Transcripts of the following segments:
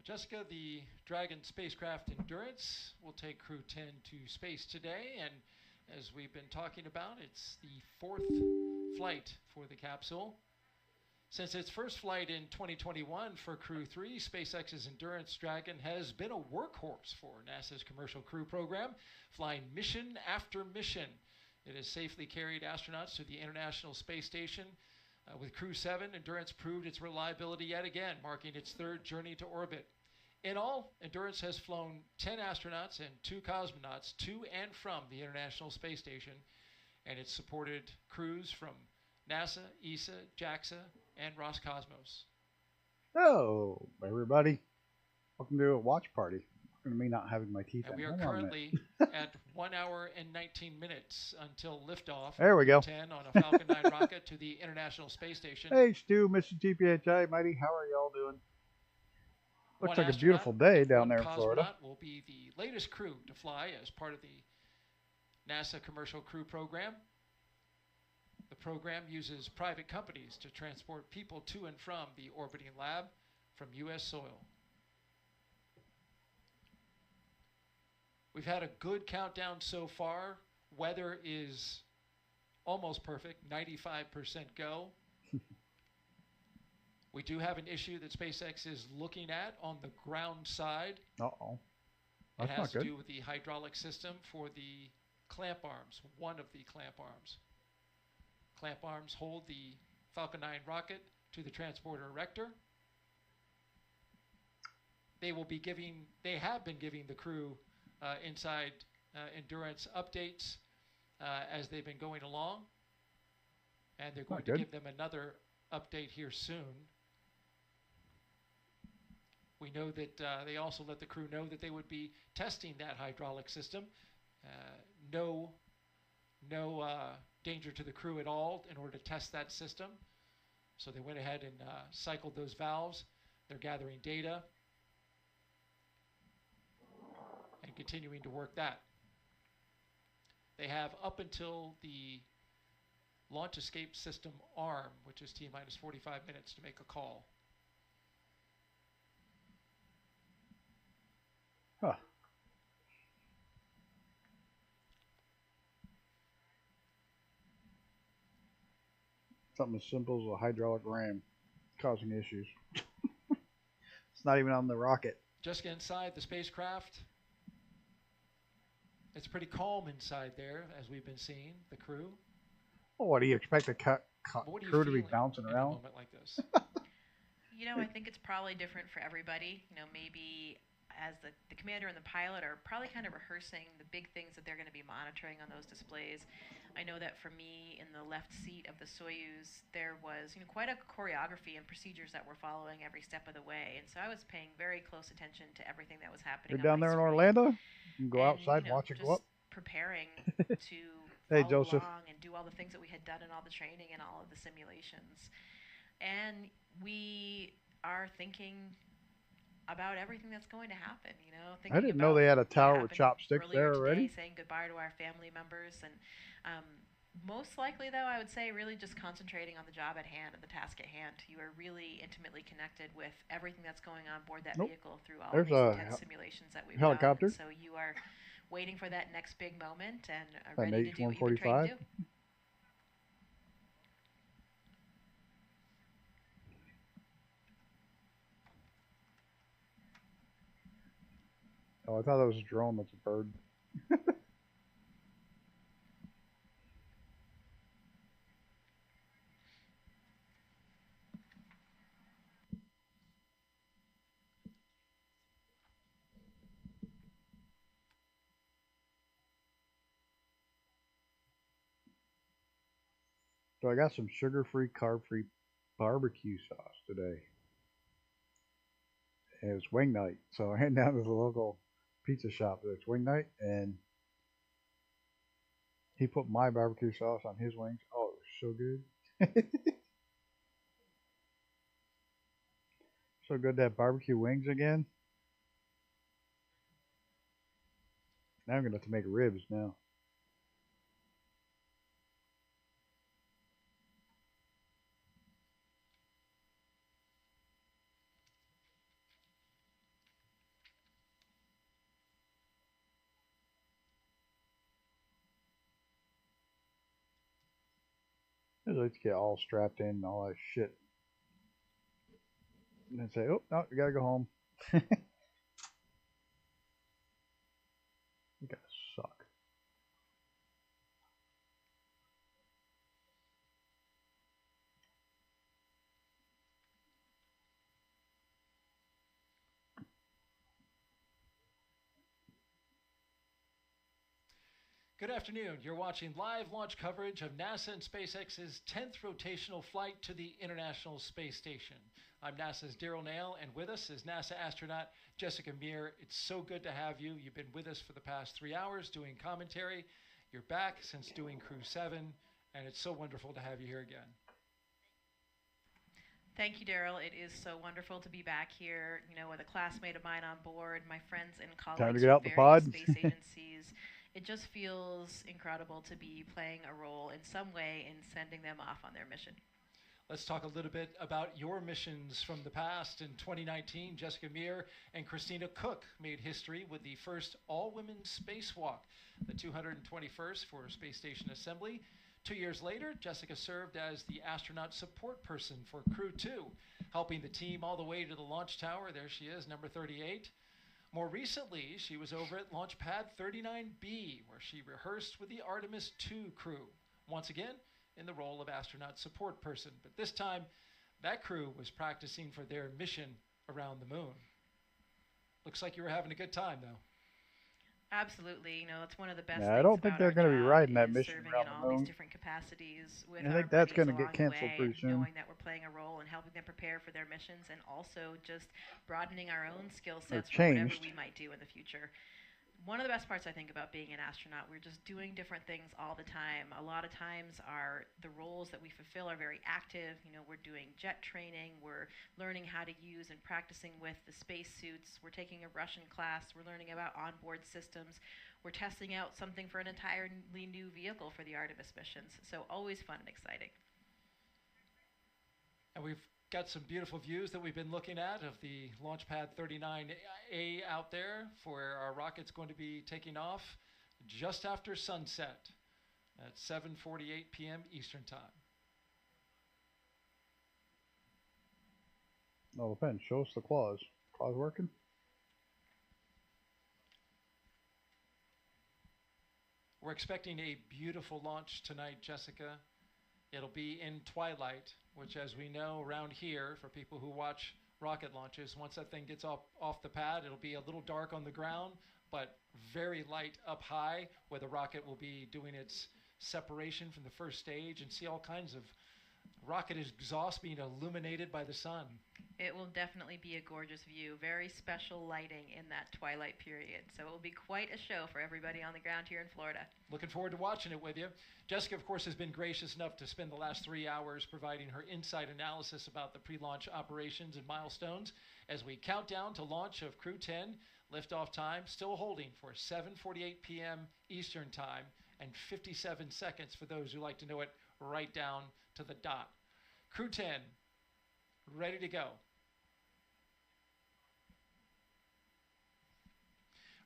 Jessica, the Dragon spacecraft Endurance will take Crew 10 to space today, and as we've been talking about, it's the fourth flight for the capsule. Since its first flight in 2021 for Crew 3, SpaceX's Endurance Dragon has been a workhorse for NASA's Commercial Crew program, flying mission after mission. It has safely carried astronauts to the International Space Station. With Crew 7, Endurance proved its reliability yet again, marking its third journey to orbit. In all, Endurance has flown 10 astronauts and 2 cosmonauts to and from the International Space Station, and it's supported crews from NASA, ESA, JAXA, and Roscosmos. Hello, everybody. Welcome to a watch party. Welcome to me not having my teeth in. And we are currently at 1 hour and 19 minutes until liftoff. There we go. 10 on a Falcon 9 rocket to the International Space Station. Hey, Stu, Mr. TPHI, Mighty, how are y'all doing? Looks like a beautiful day down there in Florida. Will be the latest crew to fly as part of the NASA Commercial Crew program. The program uses private companies to transport people to and from the orbiting lab from U.S. soil. We've had a good countdown so far. Weather is almost perfect, 95% go. We do have an issue that SpaceX is looking at on the ground side. Uh-oh. It That's has not to good. do with the hydraulic system for the clamp arms, one of the clamp arms. Clamp arms hold the Falcon 9 rocket to the transporter erector. They have been giving the crew inside Endurance updates as they've been going along. And they're going to give them another update here soon. We know that they also let the crew know that they would be testing that hydraulic system. No danger to the crew at all in order to test that system. So they went ahead and cycled those valves. They're gathering data and continuing to work that. They have up until the launch escape system arm, which is T-minus 45 minutes to make a call. Huh. Something as simple as a hydraulic ram causing issues. It's not even on the rocket. Just inside the spacecraft. It's pretty calm inside there, as we've been seeing, the crew. Well, what do you expect the crew to be bouncing around? In a moment like this? You know, I think it's probably different for everybody. You know, maybe as the commander and the pilot are probably kind of rehearsing the big things that they're going to be monitoring on those displays. I know that for me, in the left seat of the Soyuz, there was quite a choreography and procedures that we're following every step of the way, and so I was paying very close attention to everything that was happening. You're down there in Orlando? You can go outside and watch it go up. Preparing to follow along and do all the things that we had done in all the training and all of the simulations, and we are thinking about everything that's going to happen. I didn't know they had a tower with chopsticks there already. Today, saying goodbye to our family members, and most likely, though, I would say really just concentrating on the job at hand and the task at hand. You are really intimately connected with everything that's going on board that vehicle through all these intense simulations that we've done. So you are waiting for that next big moment and are ready to do what you've been trained to do. Oh, I thought that was a drone. That's a bird. So I got some sugar-free, carb-free barbecue sauce today. It was wing night, so I went down to the local pizza shop that's wing night, and he put my barbecue sauce on his wings. Oh, it was so good. So good to have barbecue wings again. Now I'm going to have to make ribs now. I'd like to get all strapped in and all that shit. And then say, oh, no, you gotta go home. You guys suck. Good afternoon. You're watching live launch coverage of NASA and SpaceX's 10th rotational flight to the International Space Station. I'm NASA's Daryl Nail, and with us is NASA astronaut Jessica Meir. It's so good to have you. You've been with us for the past 3 hours doing commentary. You're back since doing Crew 7, and it's so wonderful to have you here again. Thank you, Daryl. It is so wonderful to be back here, with a classmate of mine on board, my friends and colleagues Time to get out from the various pod. space agencies. It just feels incredible to be playing a role in some way in sending them off on their mission. Let's talk a little bit about your missions from the past. In 2019, Jessica Meir and Christina Cook made history with the first all-women spacewalk, the 221st for Space Station Assembly. 2 years later, Jessica served as the astronaut support person for Crew 2, helping the team all the way to the launch tower. There she is, number 38. More recently, she was over at Launch Pad 39B, where she rehearsed with the Artemis II crew, once again in the role of astronaut support person. But this time, that crew was practicing for their mission around the moon. Looks like you were having a good time, though. Absolutely. It's one of the best Yeah, things I don't think about they're our going to be job riding that is mission serving around in the all these moon. different capacities with I our think that's buddies going to along get canceled the way, pretty soon. knowing that we're playing a role and helping them prepare for their missions, and also just broadening our own skill sets for whatever changed. we might do in the future. One of the best parts, I think, about being an astronaut, we're just doing different things all the time. A lot of times the roles that we fulfill are very active. We're doing jet training, we're learning how to use and practicing with the spacesuits, we're taking a Russian class, we're learning about onboard systems, we're testing out something for an entirely new vehicle for the Artemis missions. So always fun and exciting. And we've got some beautiful views that we've been looking at of the Launch Pad 39A out there for where our rocket's going to be taking off just after sunset at 7:48 p.m. Eastern Time. No, depends. Show us the claws. Claws working? We're expecting a beautiful launch tonight, Jessica. It'll be in twilight, which, as we know around here, for people who watch rocket launches, once that thing gets off the pad, it'll be a little dark on the ground, but very light up high, where the rocket will be doing its separation from the first stage, and see all kinds of rocket exhaust being illuminated by the sun. It will definitely be a gorgeous view. Very special lighting in that twilight period. So it will be quite a show for everybody on the ground here in Florida. Looking forward to watching it with you. Jessica, of course, has been gracious enough to spend the last 3 hours providing her inside analysis about the pre-launch operations and milestones as we count down to launch of Crew 10. Liftoff time still holding for 7:48 p.m. Eastern Time and 57 seconds for those who like to know it right down to the dot. Crew 10, ready to go.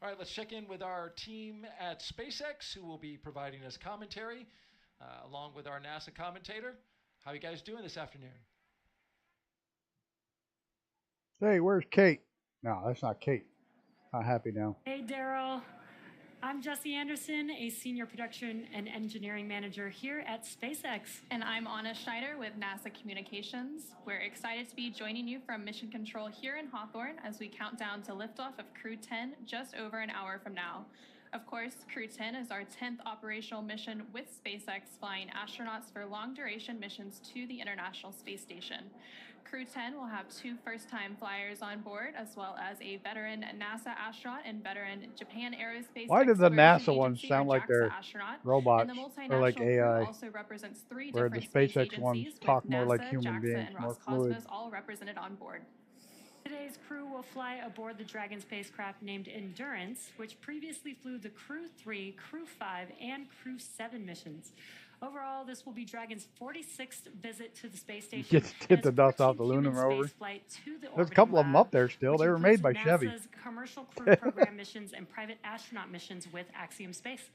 All right, let's check in with our team at SpaceX, who will be providing us commentary, along with our NASA commentator. How are you guys doing this afternoon? Hey, where's Kate? No, that's not Kate. Not happy now. Hey, Daryl. I'm Jessie Anderson, a senior production and engineering manager here at SpaceX. And I'm Anna Schneider with NASA Communications. We're excited to be joining you from Mission Control here in Hawthorne as we count down to liftoff of Crew 10 just over an hour from now. Of course, Crew 10 is our 10th operational mission with SpaceX, flying astronauts for long-duration missions to the International Space Station. Crew 10 will have 2 first-time flyers on board, as well as a veteran NASA astronaut and veteran Japan Aerospace Why did the Exploration NASA ones Agency, sound or like JAXA they're astronaut. robots And the or like multinational crew AI? also represents 3 Where the different space SpaceX ones agencies, talk with more like NASA, human JAXA, beings, and more Roscosmos fluid. all represented on board. Today's crew will fly aboard the Dragon spacecraft named Endurance, which previously flew the Crew 3, Crew 5, and Crew 7 missions. Overall, this will be Dragon's 46th visit to the space station. Get the dust off the lunar rover. There's a couple of them up there still. They were made by Chevy. NASA's commercial crew program missions and private astronaut missions with Axiom Space.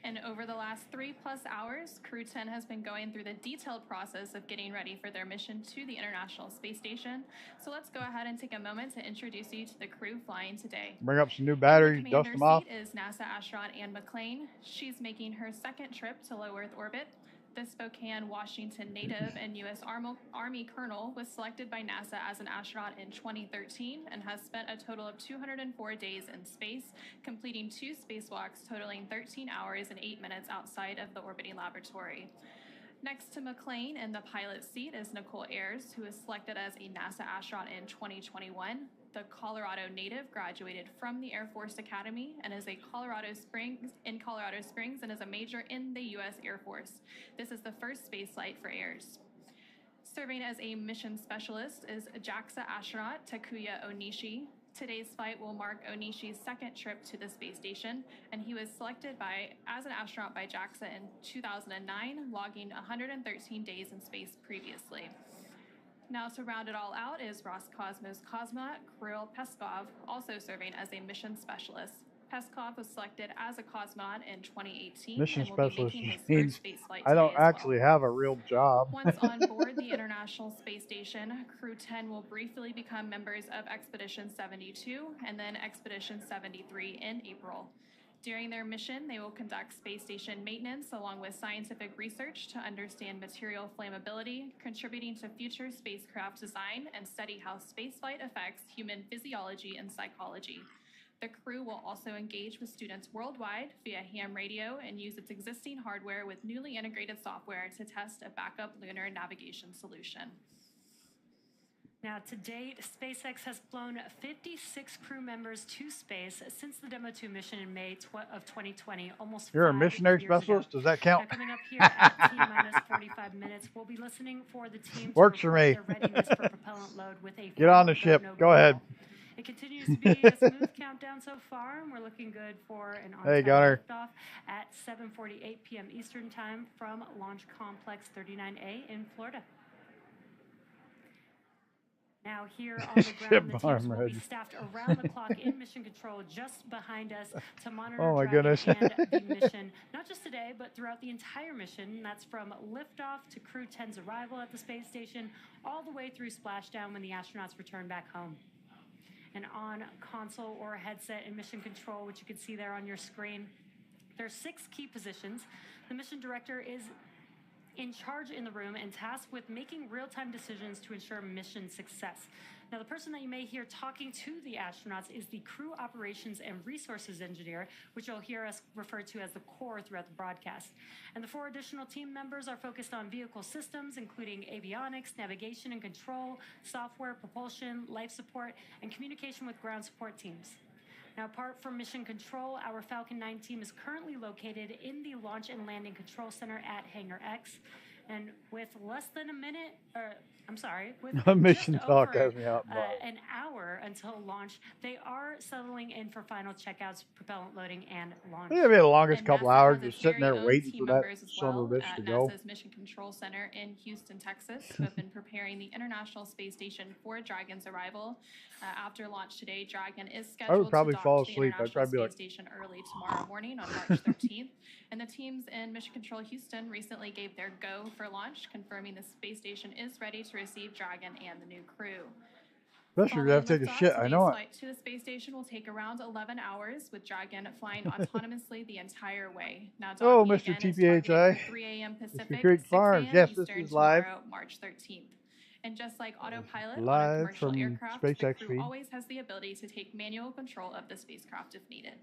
And over the last 3+ hours, Crew 10 has been going through the detailed process of getting ready for their mission to the International Space Station. So let's go ahead and take a moment to introduce you to the crew flying today. Bring up some new In batteries, the dust commander's them off. seat is NASA astronaut Anne McClain. She's making her second trip to low Earth orbit. The Spokane, Washington native and U.S. Army colonel was selected by NASA as an astronaut in 2013 and has spent a total of 204 days in space, completing 2 spacewalks totaling 13 hours and 8 minutes outside of the orbiting laboratory. Next to McClain in the pilot seat is Nicole Ayers, who was selected as a NASA astronaut in 2021. The Colorado native graduated from the Air Force Academy and is in Colorado Springs and is a major in the U.S. Air Force. This is the first space flight for Ayers. Serving as a mission specialist is JAXA astronaut Takuya Onishi. Today's flight will mark Onishi's second trip to the space station, and he was selected as an astronaut by JAXA in 2009, logging 113 days in space previously. Now, to round it all out is Roscosmos cosmonaut Kirill Peskov, also serving as a mission specialist. Peskov was selected as a cosmonaut in 2018 Mission and will be specialist making his means first spaceflight I don't today as actually well. have a real job. Once on board the International Space Station, Crew 10 will briefly become members of Expedition 72 and then Expedition 73 in April. During their mission, they will conduct space station maintenance along with scientific research to understand material flammability, contributing to future spacecraft design and study how spaceflight affects human physiology and psychology. The crew will also engage with students worldwide via ham radio and use its existing hardware with newly integrated software to test a backup lunar navigation solution. Now, to date, SpaceX has flown 56 crew members to space since the Demo 2 mission in May of 2020, almost You're a 5 missionary years specialist? ago. Does that count? Now, coming up here at T-minus 45 minutes, we'll be listening for the team to Works for report me. their readiness for propellant load with a Get on the final ship. go, no Go ahead. call. It continues to be a smooth countdown so far, and we're looking good for an on-time liftoff at 7:48 p.m. Eastern Time from Launch Complex 39A in Florida. Now here on the ground, the teams will be staffed around the clock in mission control just behind us to monitor Dragon and the mission, not just today, but throughout the entire mission. That's from liftoff to Crew 10's arrival at the space station, all the way through splashdown when the astronauts return back home. And on console or headset in mission control, which you can see there on your screen, there are 6 key positions. The mission director is in charge in the room and tasked with making real-time decisions to ensure mission success. Now, the person that you may hear talking to the astronauts is the Crew Operations and Resources Engineer, which you'll hear us refer to as the core throughout the broadcast. And the 4 additional team members are focused on vehicle systems, including avionics, navigation and control, software, propulsion, life support, and communication with ground support teams. Now, apart from mission control, our Falcon 9 team is currently located in the Launch and Landing Control Center at Hangar X. And with less than a minute, with mission just talk over has me out. an hour until launch, they are settling in for final checkouts, propellant loading, and launch. It'll be the longest And couple NASA hours has its just sitting there very own waiting team for that members as son of a well bitch at to go. NASA's Mission Control Center in Houston, Texas, who have been preparing the International Space Station for Dragon's arrival. After launch today, Dragon is scheduled probably to dock fall to the asleep. I'd International probably be Space Station early tomorrow morning on March 13th. And the teams in Mission Control Houston recently gave their go for launch, confirming the space station is ready to receive Dragon and the new crew. Especially if you have to take a shit. I know it. Flight to the space station will take around 11 hours, with Dragon flying autonomously the entire way. Now, Oh, docking Mr. again is TPHI. targeted for 3 a.m. Pacific, Creek 6 Farms. a.m. Yes, Eastern this is live. tomorrow, March 13th. And just like autopilot on a Live commercial from aircraft, SpaceX the crew feed. always has the ability to take manual control of the spacecraft if needed.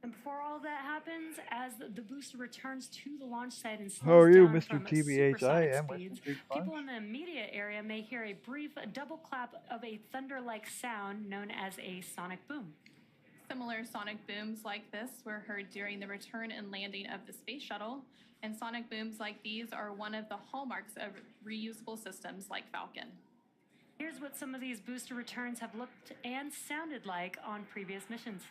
And before all that happens, as the booster returns to the launch site and slows How are you, down Mr. from TBHI? supersonic I'm speeds, Mr. people in the immediate area may hear a brief double clap of a thunder-like sound known as a sonic boom. Similar sonic booms like this were heard during the return and landing of the space shuttle, and sonic booms like these are one of the hallmarks of reusable systems like Falcon. Here's what some of these booster returns have looked and sounded like on previous missions.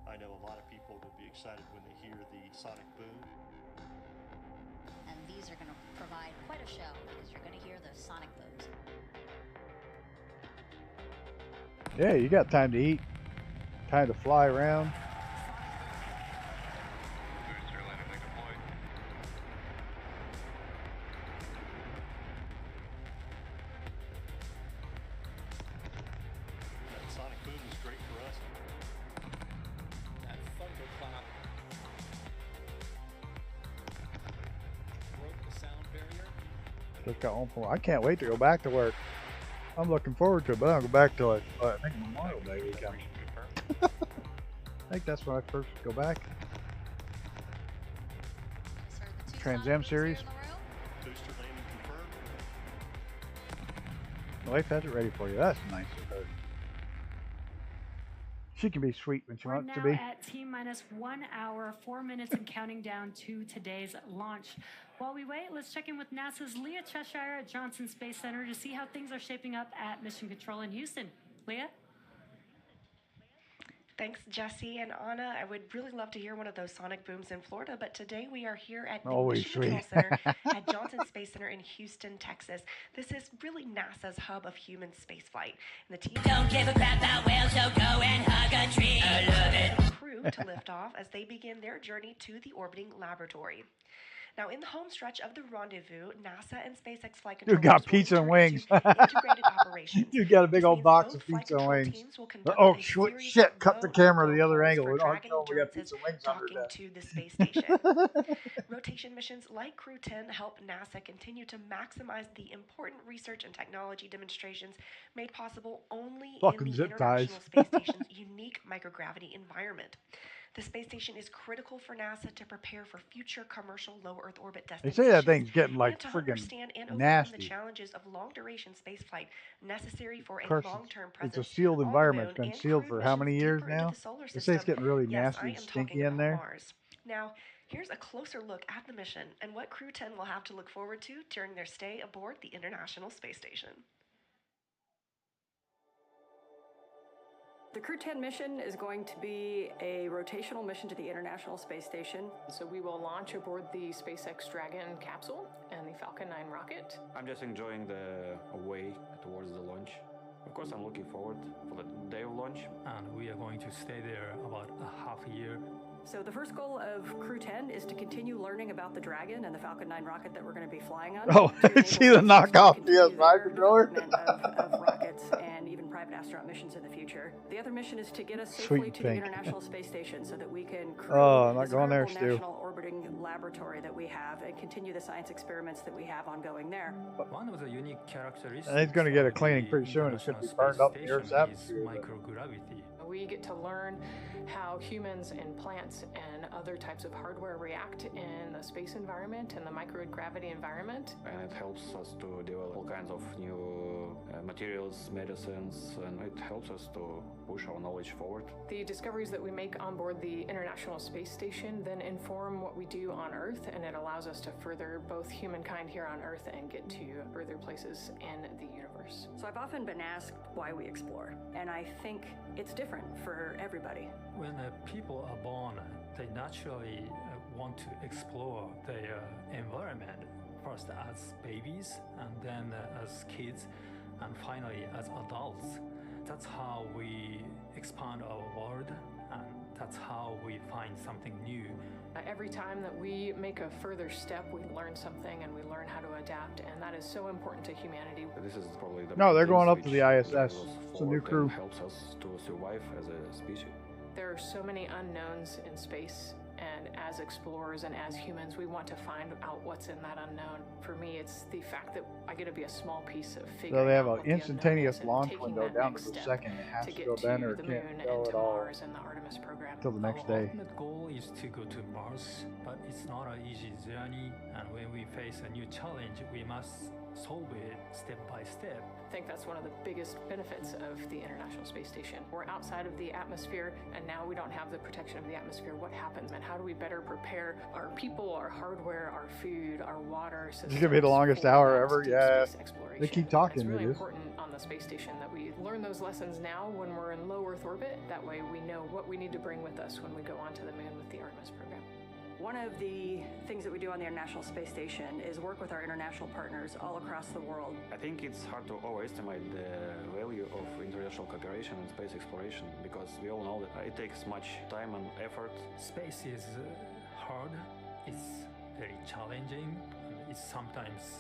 I know a lot of people will be excited when they hear the sonic boom. And these are going to provide quite a show because you're going to hear the sonic booms. Yeah, you got time to eat, time to fly around. Just got home from. I can't wait to go back to work. I'm looking forward to it, but I don't go back till I think Memorial Day weekend. I think that's when I first go back. Trans Am series. Booster landing confirmed. The wife has it ready for you. That's nice of her. She can be sweet when she We're wants now to be. at T-minus 1 hour, 4 minutes, and counting down to today's launch. While we wait, let's check in with NASA's Leah Cheshire at Johnson Space Center to see how things are shaping up at Mission Control in Houston. Leah? Thanks, Jesse and Anna. I would really love to hear one of those sonic booms in Florida, but today we are here at the Always Mission Control sweet. Center at Johnson Space Center in Houston, Texas. This is really NASA's hub of human spaceflight. And the team Don't give a crap about whales, so go and hug a tree. I love it. crew to lift off as they begin their journey to the orbiting laboratory. Now, in the home stretch of the rendezvous, NASA and SpaceX flight You controllers got will pizza and enter wings. into integrated operations. You got a big This old means box both of flight pizza and control wings. teams will conduct Oh, a series shit. of Cut the low camera Earth the other goals angle. for We don't tracking tell them we got endurances pizza and wings under docking that. to the space station. Rotation missions like Crew 10 help NASA continue to maximize the important research and technology demonstrations made possible only Fucking in the zip ties. International Space Station's unique microgravity environment. The space station is critical for NASA to prepare for future commercial low Earth orbit They destinations. say that thing's getting like and to friggin' understand and overcome nasty. the challenges of long-duration spaceflight necessary for Of a course, long-term it's presence a sealed on the environment. It's moon been and sealed crewed for how many missions years deeper into now? the solar They say it's system. getting really Yes, nasty I and am stinky talking in about there. Mars. Now, here's a closer look at the mission and what Crew 10 will have to look forward to during their stay aboard the International Space Station. The Crew 10 mission is going to be a rotational mission to the International Space Station. So we will launch aboard the SpaceX Dragon capsule and the Falcon 9 rocket. I'm just enjoying the way towards the launch. Of course, I'm looking forward for the day of launch. And we are going to stay there about a half a year. So the first goal of Crew 10 is to continue learning about the Dragon and the Falcon 9 rocket that we're going to be flying on. Oh, see the knockoff PS5 controller? of rockets and even private astronaut missions in the future. The other mission is to get us safely Sweet to the pink. International Space Station so that we can crew Oh, I'm not this going there, incredible Stu. national orbiting laboratory that we have and continue the science experiments that we have ongoing there. One of the unique characteristics And he's gonna get a of cleaning the pretty soon. It's gonna be International burned up in Space the Earth's Station is atmosphere. microgravity. We get to learn how humans and plants and other types of hardware react in the space environment and the microgravity environment. And it helps us to develop all kinds of new materials, medicines, and it helps us to push our knowledge forward. The discoveries that we make on board the International Space Station then inform what we do on Earth, and it allows us to further both humankind here on Earth and get to further places in the universe. So I've often been asked why we explore, and I think it's different for everybody. When people are born, they naturally want to explore their environment, first as babies, and then as kids, and finally as adults. That's how we expand our world, and that's how we find something new. Every time that we make a further step, we learn something and we learn how to adapt, and that is so important to humanity. This is probably the No, they're things going up to which the ISS. drives us It's a new forward crew. and helps us to survive as a species. There are so many unknowns in space, and as explorers and as humans, we want to find out what's in that unknown. For me, it's the fact that I get to be a small piece of figuring So they have out an what the unknown instantaneous is and launch taking window that down to next the step second. It has to to get go then or to it the can't moon go and at to all Mars and the Artemis program. till the next Our day. ultimate goal is to go to Mars, but it's not an easy journey, and when we face a new challenge, we must solve it step by step. I think that's one of the biggest benefits of the International Space Station. We're outside of the atmosphere, and now we don't have the protection of the atmosphere. What happens, and how do we better prepare our people, our hardware, our food, our water systems? It's gonna be the longest for hour that ever. deep Yeah, space exploration? they keep talking. It's really It is. important on the space station that we learn those lessons now when we're in low Earth orbit. That way we know what we need to bring with us when we go onto the moon with the Artemis program. One of the things that we do on the International Space Station is work with our international partners all across the world. I think it's hard to overestimate the value of international cooperation in space exploration because we all know that it takes much time and effort. Space is hard, it's very challenging, and it's sometimes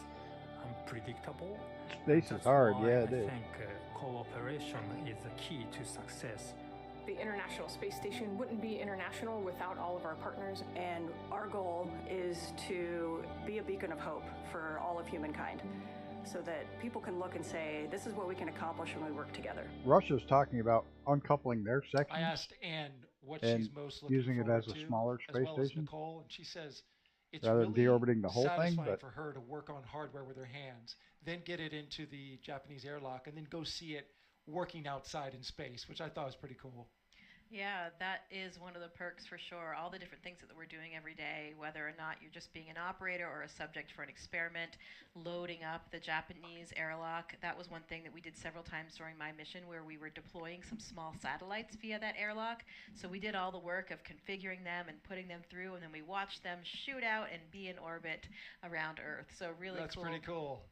unpredictable. Space is That's hard, why yeah, it I is. think cooperation is the key to success. The International Space Station wouldn't be international without all of our partners. And our goal is to be a beacon of hope for all of humankind, so that people can look and say, this is what we can accomplish when we work together. Russia's talking about uncoupling their I sections asked Anne what and she's most looking using it forward as a to, smaller as space well as station Nicole, and she says it's rather than really deorbiting the whole thing. satisfying But for her to work on hardware with her hands, then get it into the Japanese airlock, and then go see it working outside in space, which I thought was pretty cool. Yeah, that is one of the perks for sure. All the different things that we're doing every day, whether or not you're just being an operator or a subject for an experiment, loading up the Japanese airlock. That was one thing that we did several times during my mission, where we were deploying some small satellites via that airlock. So we did all the work of configuring them and putting them through, and then we watched them shoot out and be in orbit around Earth. So really That's cool. pretty cool.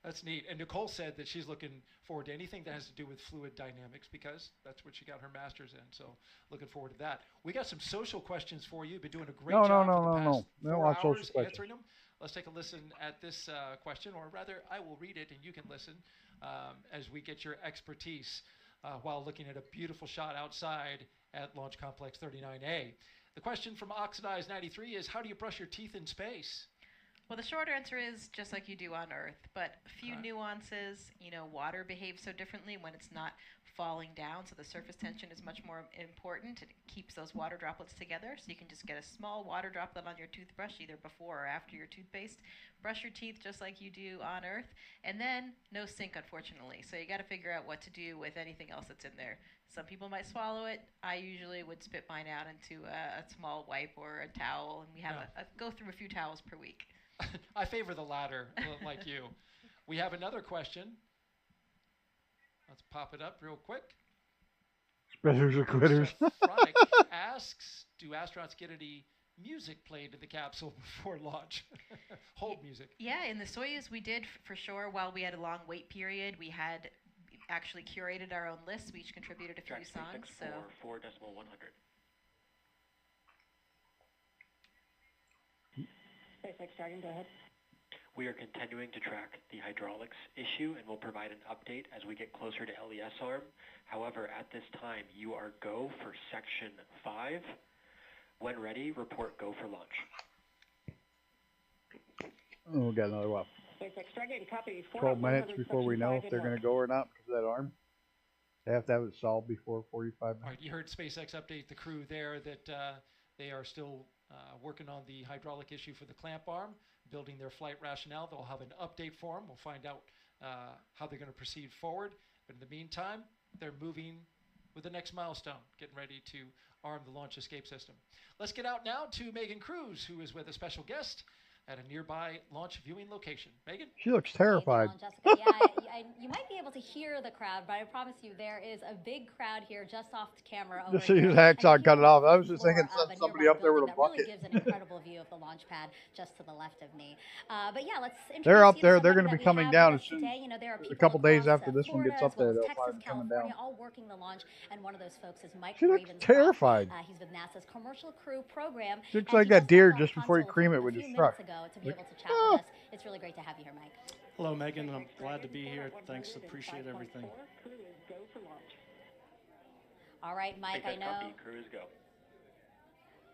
That's neat. And Nicole said that she's looking forward to anything that has to do with fluid dynamics, because that's what she got her master's in. So looking forward to that. We got some social questions for you. You've been doing a great job for the past 4 hours answering them. Let's take a listen at this question, or rather, I will read it and you can listen as we get your expertise while looking at a beautiful shot outside at Launch Complex 39A. The question from Oxidized 93 is, how do you brush your teeth in space? Well, the short answer is just like you do on Earth, but a few nuances. You know, water behaves so differently when it's not falling down, so the surface tension is much more important. It keeps those water droplets together, so you can just get a small water droplet on your toothbrush, either before or after your toothpaste. Brush your teeth just like you do on Earth, and then no sink, unfortunately. So you got to figure out what to do with anything else that's in there. Some people might swallow it. I usually would spit mine out into a small wipe or a towel, and we have go through a few towels per week. I favor the latter, like you. We have another question. Let's pop it up real quick. Spitters or quitters. Frank asks, do astronauts get any music played in the capsule before launch? Hold music. Yeah, in the Soyuz we did for sure. While we had a long wait period, we had actually curated our own lists. We each contributed a few songs. So 4.100. SpaceX Dragon, go ahead. We are continuing to track the hydraulics issue, and we'll provide an update as we get closer to LES arm. However, at this time, you are go for section 5. When ready, report go for launch. Oh, we got another one. SpaceX Dragon, copy. 12 minutes before we know if they're going to go or not because of that arm. They have to have it solved before 45 minutes. All right, you heard SpaceX update the crew there that they are still working on the hydraulic issue for the clamp arm, building their flight rationale. They'll have an update for them. We'll find out how they're going to proceed forward. But in the meantime, they're moving with the next milestone, getting ready to arm the launch escape system. Let's get out now to Megan Cruz, who is with a special guest at a nearby launch viewing location. Megan? She looks terrified. Jessica, yeah, you might be able to hear the crowd, but I promise you there is a big crowd here just off the camera. Just see his hacksaw cut it off. I was just thinking somebody up there with a bucket. Really gives an incredible view of the launch pad just to the left of me. But yeah, let's introduce They're up there. They're going to be coming down as soon. You know, there are A couple days after this one Florida, gets up there, they'll Texas, find them coming California, down. all working the launch, and one of those folks is Mike She looks Ravenscroft. terrified. He's with NASA's Commercial Crew Program. She looks like that deer just before you cream it with your truck. To be able to chat with us. It's really great to have you here, Mike. Hello, Megan. I'm glad to be here. Thanks. Appreciate everything. All right, Mike, I know. Crew is go.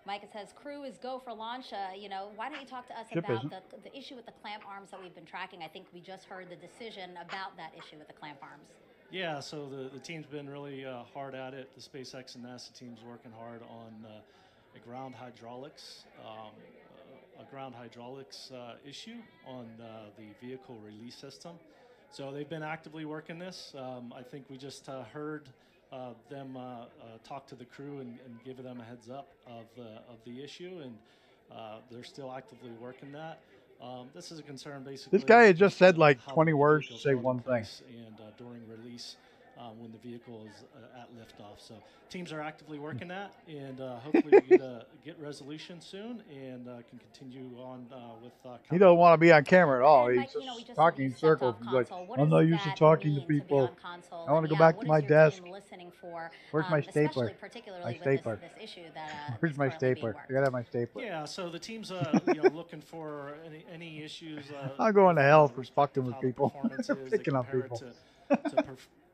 Mike, it says crew is go for launch. You know, why don't you talk to us Ship about isn't. the issue with the clamp arms that we've been tracking? I think we just heard the decision about that issue with the clamp arms. Yeah, so the team's been really hard at it. The SpaceX and NASA team's working hard on a ground hydraulics issue on the vehicle release system. So they've been actively working this. I think we just heard them talk to the crew and give them a heads up of the issue, and they're still actively working that. This is a concern basically. This guy had just said like 20 words to say one thing. And during release, when the vehicle is at liftoff. So teams are actively working that, and hopefully we get resolution soon and can continue on with. He doesn't want to be on camera at all. He's just talking in circles. He's like, I'm not used to talking to people. I want to go back to my desk. Where's my stapler? My stapler. Where's my stapler? I gotta have my stapler. Yeah, so the team's looking for any issues. I'm going to hell for fucking with people. Picking up people. To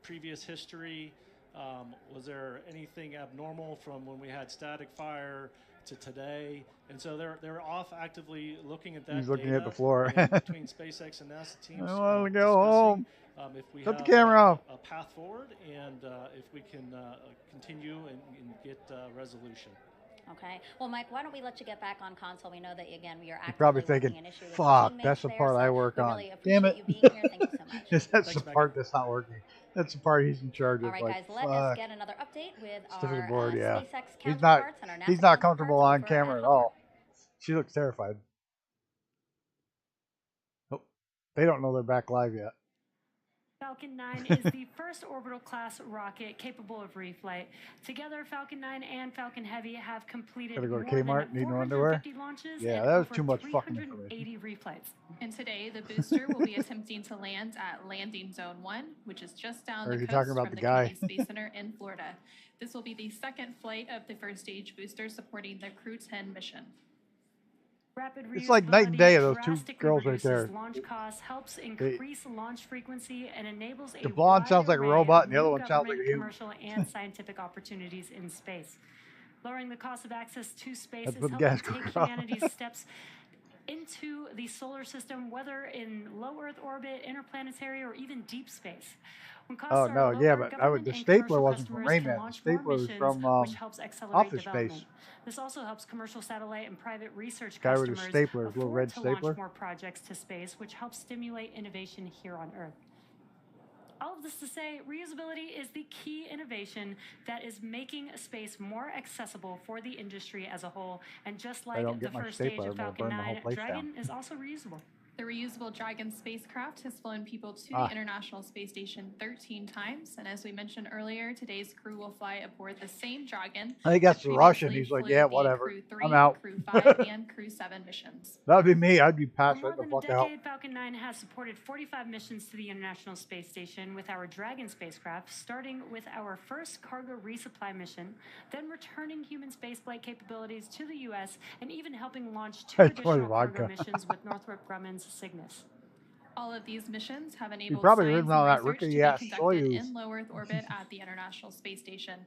previous history, Was there anything abnormal from when we had static fire to today? And so they're off actively looking at that. He's looking data, at the floor. and between SpaceX and NASA teams, I want to go discussing home. if we Cut have the camera off. a path forward, and if we can continue and get resolution. Okay. Well, Mike, why don't we let you get back on console? We know that, again, we are actively You're probably working thinking, an issue with fuck, your that's the teammates part there, I so work we on. really Damn appreciate it. you being here. Thank you so much. That's Thanks, the Megan. part that's not working. That's the part he's in charge of. All right, like, guys, let us get another update with Stiffen our board, yeah. SpaceX He's not, counterparts and our NASA he's not comfortable on counterparts over camera at at all. She looks terrified. Nope. They don't know they're back live yet. Falcon 9 is the first orbital class rocket capable of reflight. Together, Falcon 9 and Falcon Heavy have completed Gotta go to more Kmart, than need no underwear. 450 launches Yeah, and that was over too much fucking 380 reflights. And today, the booster will be attempting to land at Landing Zone 1, which is just down Or are the you coast talking about from the the guy? Kennedy Space Center in Florida. This will be the second flight of the first stage booster supporting the Crew 10 mission. Rapid It's like night and day of those two drastically girls right reduces there. Launch costs, helps increase launch frequency, and enables The a blonde wide sounds like a array robot of and the other new one sounds like a government, human. commercial, and scientific opportunities in space. Lowering the cost of access to space That's is what helping gas take goes humanity's steps into the solar system, whether in low Earth orbit, interplanetary, or even deep space. When costs Oh are no, yeah, lower, but I would. government The and stapler commercial wasn't from customers can Rayman. The launch stapler more was missions, from which helps accelerate Office development. Space. This also helps commercial satellite and private research Guy with customers his stapler, his little afford red to stapler. launch more projects to space, which helps stimulate innovation here on Earth. All of this to say, reusability is the key innovation that is making space more accessible for the industry as a whole. And just like don't the get my first stage stapler, of I'm gonna Falcon burn the whole 9, place Dragon down. is also reusable. The reusable Dragon spacecraft has flown people to Ah. the International Space Station 13 times, and as we mentioned earlier, today's crew will fly aboard the same Dragon. I think that's that the Russian. previously He's like, flew yeah, the whatever. Crew 3, I'm out. Crew 5, and Crew 7 missions. That'd be me. I'd be For passed more right the than a fuck out. decade, Falcon 9 has supported 45 missions to the International Space Station with our Dragon spacecraft, starting with our first cargo resupply mission, then returning human spaceflight capabilities to the U.S., and even helping launch 2 It's additional vodka. cargo missions with Northrop Grumman's Cygnus. All of these missions have enabled probably science ridden on that and research to rickety be ass conducted Soyuz. in low Earth orbit at the International Space Station.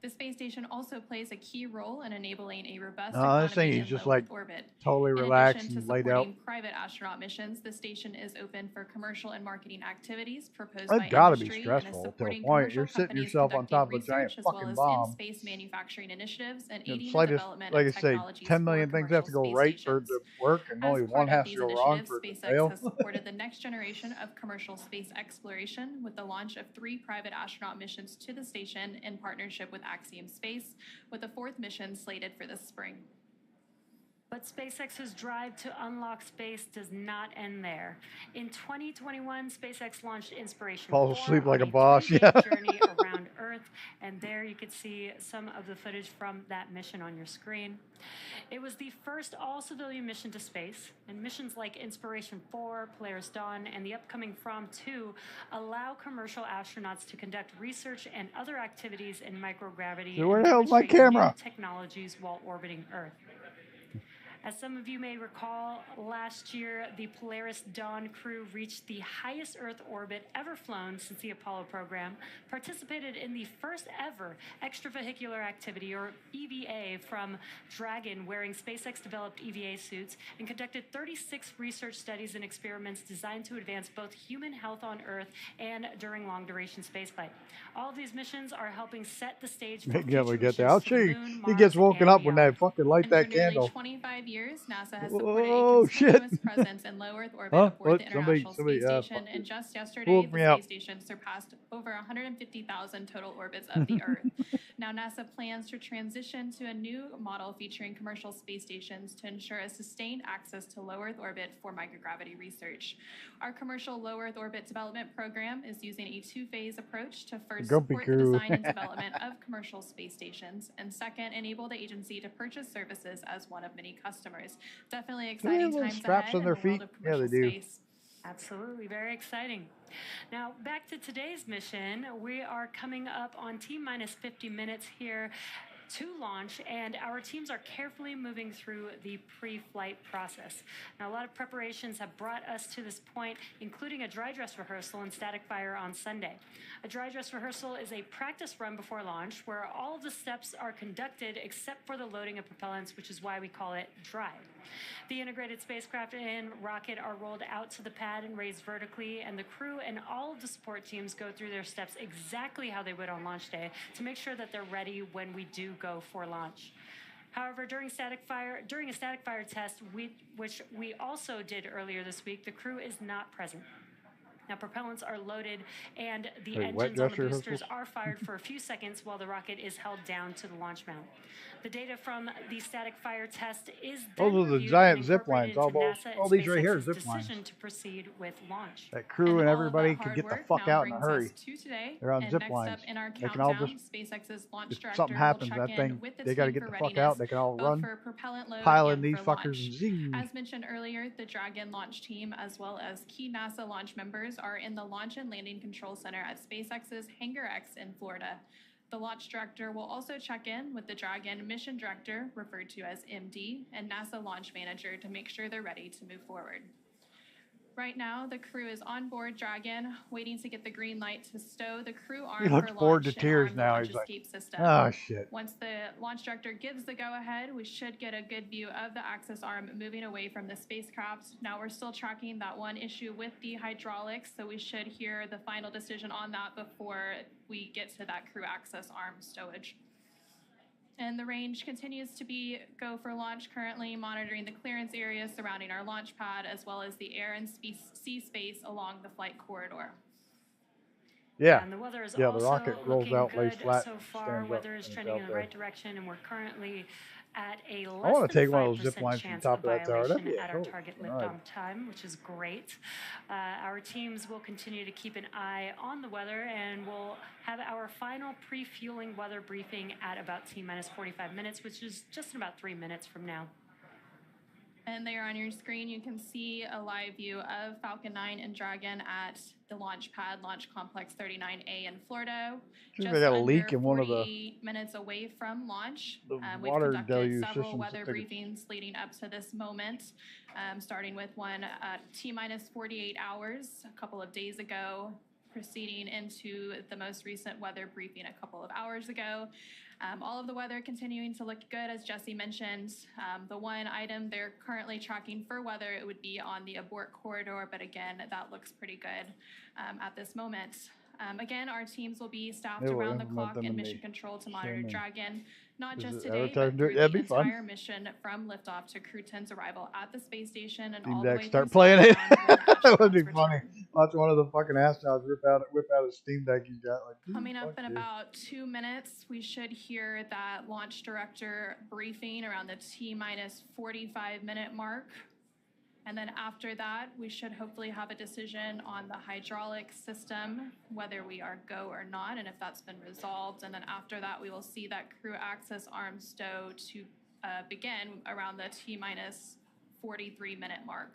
The space station also plays a key role in enabling a robust No, this thing economy is in just low like Earth orbit. totally In relaxed addition to and laid out. supporting private astronaut missions, the station is open for commercial and marketing activities proposed That's by gotta be industry stressful and is to a supporting point. commercial You're sitting companies yourself on conducting top of a giant research as well fucking as bomb. in-space manufacturing initiatives and The aiding the slightest, development like I of say, technologies 10 for million things have to go commercial right space for it stations. to work, and As only part one of has to these go wrong initiatives, for it to SpaceX fail. has supported the next generation of commercial space exploration with the launch of 3 private astronaut missions to the station in partnership with Axiom Space, with a 4th mission slated for this spring. But SpaceX's drive to unlock space does not end there. In 2021, SpaceX launched Inspiration Falls 4 asleep like on a boss, 3-day yeah. journey around Earth, and there you could see some of the footage from that mission on your screen. It was the first all-civilian mission to space, and missions like Inspiration 4, Polaris Dawn, and the upcoming From 2 allow commercial astronauts to conduct research and other activities in microgravity So where and the hell's my demonstrate new camera? technologies while orbiting Earth. As some of you may recall, last year, the Polaris Dawn crew reached the highest Earth orbit ever flown since the Apollo program, participated in the first ever extravehicular activity, or EVA, from Dragon wearing SpaceX-developed EVA suits, and conducted 36 research studies and experiments designed to advance both human health on Earth and during long-duration spaceflight. All of these missions are helping set the stage for Yeah, we future get there. missions I'll to show the you. Moon, He Mars, gets woken and up when they beyond. fucking light And that for nearly candle. 25 years, NASA has Oh, supported a shit. continuous presence in low Earth orbit Huh? aboard What? the International Somebody, Space Station, fuck and it. just yesterday, Pulled the me out. space station surpassed over 150,000 total orbits of the Earth. Now, NASA plans to transition to a new model featuring commercial space stations to ensure a sustained access to low Earth orbit for microgravity research. Our commercial low Earth orbit development program is using a 2-phase approach to first Grumpy support the crew. design and development of commercial space stations, and second, enable the agency to purchase services as one of many customers. Definitely Do they exciting have little times straps ahead on in their the world feet? of Yeah, commercial they do. space. Absolutely, very exciting. Now, back to today's mission. We are coming up on T-minus 50 minutes here to launch, and our teams are carefully moving through the pre-flight process. Now, a lot of preparations have brought us to this point, including a dry dress rehearsal and static fire on Sunday. A dry dress rehearsal is a practice run before launch where all of the steps are conducted except for the loading of propellants, which is why we call it dry. The integrated spacecraft and rocket are rolled out to the pad and raised vertically, and the crew and all of the support teams go through their steps exactly how they would on launch day to make sure that they're ready when we do go for launch. However, during a static fire test, which we also did earlier this week, the crew is not present. Now, propellants are loaded and the engines on the boosters are fired for a few seconds while the rocket is held down to the launch mount. The data from the static fire test is then Those are the reviewed giant and zip lines. incorporated into NASA All and these right here are SpaceX's zip lines. decision to proceed with launch. That crew and everybody could get the fuck out in a hurry. Today. They're on And zip next lines. up in our They can all countdown, just, SpaceX's launch if director something happens, will that check thing, in with the they got to team get for the fuck readiness, out. They can all both run, for propellant load pile in and these for fuckers launch. and zing. As mentioned earlier, the Dragon launch team, as well as key NASA launch members, are in the Launch and Landing Control Center at SpaceX's Hangar X in Florida. The launch director will also check in with the Dragon mission director, referred to as MD, and NASA launch manager to make sure they're ready to move forward. Right now, the crew is on board Dragon, waiting to get the green light to stow the crew arm He looks for bored launch to and tears arm the now. launch He's like, escape system. oh shit. Once the launch director gives the go-ahead, we should get a good view of the access arm moving away from the spacecraft. Now we're still tracking that one issue with the hydraulics, so we should hear the final decision on that before we get to that crew access arm stowage. And the range continues to be go for launch, currently monitoring the clearance area surrounding our launch pad, as well as the air and sea space along the flight corridor. Yeah. And the weather is Yeah, the also rocket rolls looking out, lays good flat, so far. stands up, Weather is and it's trending out in the there. right direction, and we're currently at a I less want to than take one of those 5% zip lines from chance top of of that tower. That'd violation be a at our cool target ride. liftoff time, which is great. Our teams will continue to keep an eye on the weather, and we'll have our final pre-fueling weather briefing at about T-minus 45 minutes, which is just in about 3 minutes from now. And there on your screen, you can see a live view of Falcon 9 and Dragon at the launch pad, Launch Complex 39A in Florida. Seems Just they got a under leak in one of the 48 minutes away from launch. We've water conducted deluge several systems. weather briefings leading up to this moment, starting with one at T-minus 48 hours a couple of days ago, proceeding into the most recent weather briefing a couple of hours ago. All of the weather continuing to look good, as Jesse mentioned. The one item they're currently tracking for weather, it would be on the abort corridor, but again, that looks pretty good at this moment. Again, our teams will be staffed They will around the implement clock them in in mission the control to monitor same, Dragon, not is just it today, but advertised? through That'd the be fun. entire mission from liftoff to Crew 10's arrival at the space station and Steam all the Deck way start through playing it. splashdown when That would be astronauts funny. return. Watch one of the fucking astronauts whip out a Steam Deck he's got. Like, Coming up fuck in you. about 2 minutes, we should hear that launch director briefing around the T-minus 45-minute mark. And then after that, we should hopefully have a decision on the hydraulic system, whether we are go or not, and if that's been resolved. And then after that, we will see that crew access arm stow to begin around the T-minus 43-minute mark.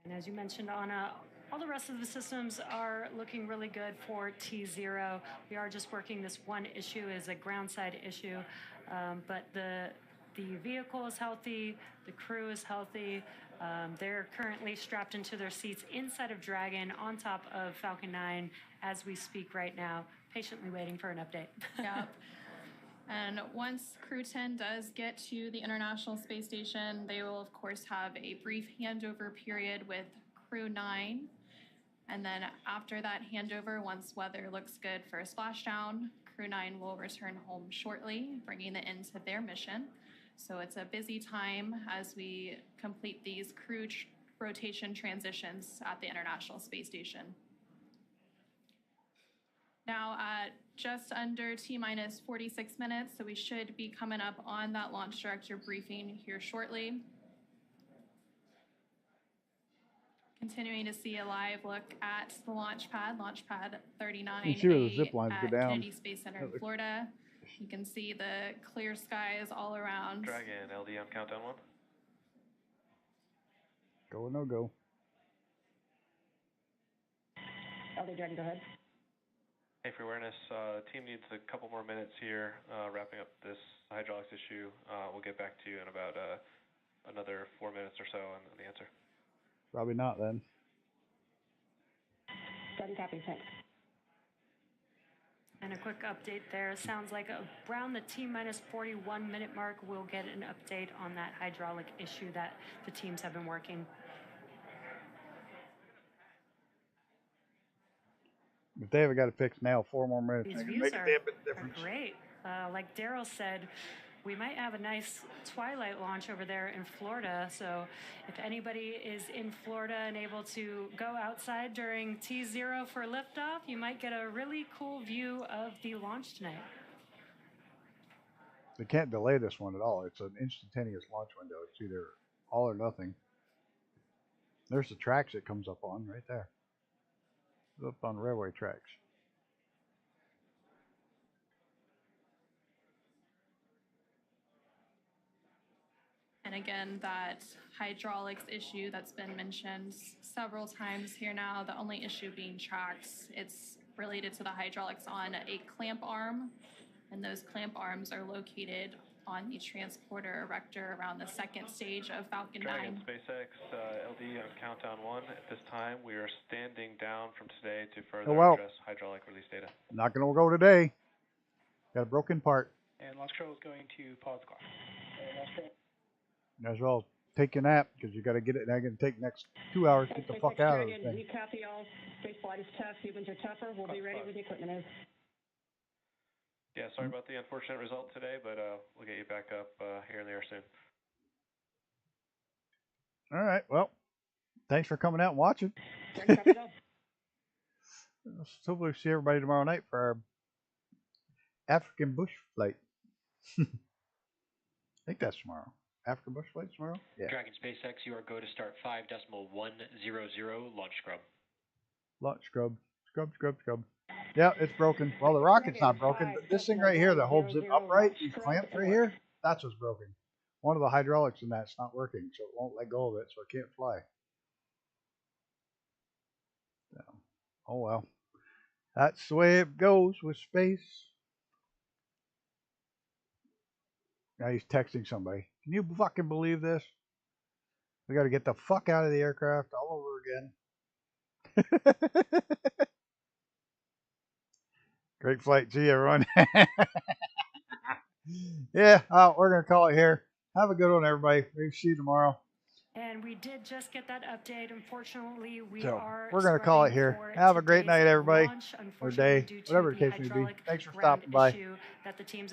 And as you mentioned, Anna, all the rest of the systems are looking really good for T0. We are just working this one issue as a ground side issue, but the vehicle is healthy, the crew is healthy. They're currently strapped into their seats inside of Dragon on top of Falcon 9 as we speak right now, patiently waiting for an update. Yep. And once Crew 10 does get to the International Space Station, they will, of course, have a brief handover period with Crew 9. And then after that handover, once weather looks good for a splashdown, Crew 9 will return home shortly, bringing the end to their mission. So it's a busy time as we complete these crew rotation transitions at the International Space Station. Now at just under T-minus 46 minutes, so we should be coming up on that launch director briefing here shortly. Continuing to see a live look at the launch pad 39A You can see where the zip lines go at down. Kennedy Space Center in Florida. You can see the clear skies all around. Dragon, LD on countdown 1. Go or no go. LD Dragon, go ahead. Hey, for awareness, team needs a couple more minutes here, wrapping up this hydraulics issue. We'll get back to you in about another 4 minutes or so on the answer. Probably not then. Sudden copy, thanks. And a quick update there. Sounds like around the T-minus 41-minute mark, we'll get an update on that hydraulic issue that the teams have been working. If they haven't got it fixed now, 4 more minutes. These I can views make a are damn bit difference. great. Like Daryl said, we might have a nice twilight launch over there in Florida. So if anybody is in Florida and able to go outside during T0 for liftoff, you might get a really cool view of the launch tonight. They can't delay this one at all. It's an instantaneous launch window. It's either all or nothing. There's the tracks it comes up on right there. It's up on railway tracks. And again, that hydraulics issue that's been mentioned several times here now, the only issue being tracks, it's related to the hydraulics on a clamp arm, and those clamp arms are located on the transporter erector around the second stage of Falcon 9. Dragon SpaceX, LD on countdown 1. At this time, we are standing down from today to further address hydraulic release data. Not going to go today. Got a broken part. And launch control is going to pause the clock. Might as well take your nap because you got to get it. Now you're going to take the next 2 hours to get the fuck out of the thing. You copy all. Space flight is tough. Humans are tougher. We'll be ready when the equipment is. Yeah, sorry about the unfortunate result today, but we'll get you back up here in the air soon. All right. Well, thanks for coming out and watching. Hopefully see everybody tomorrow night for our African bush flight. I think that's tomorrow. African bush flight tomorrow? Yeah. Dragon SpaceX, you are go to start 5.100 launch scrub. Launch scrub. Scrub. Yeah, it's broken. Well, the rocket's not broken. This thing right here that holds it upright, these clamps right here, that's what's broken. One of the hydraulics in that's not working, so it won't let go of it, so it can't fly. So, oh well. That's the way it goes with space. Now he's texting somebody. Can you fucking believe this? We got to get the fuck out of the aircraft all over again. Great flight. See you, everyone. Yeah, we're going to call it here. Have a good one, everybody. We'll see you tomorrow. And we did just get that update. Unfortunately, we're going to call it here. Have a great night, everybody. Or day, whatever the case may be. Thanks for stopping by. That the teams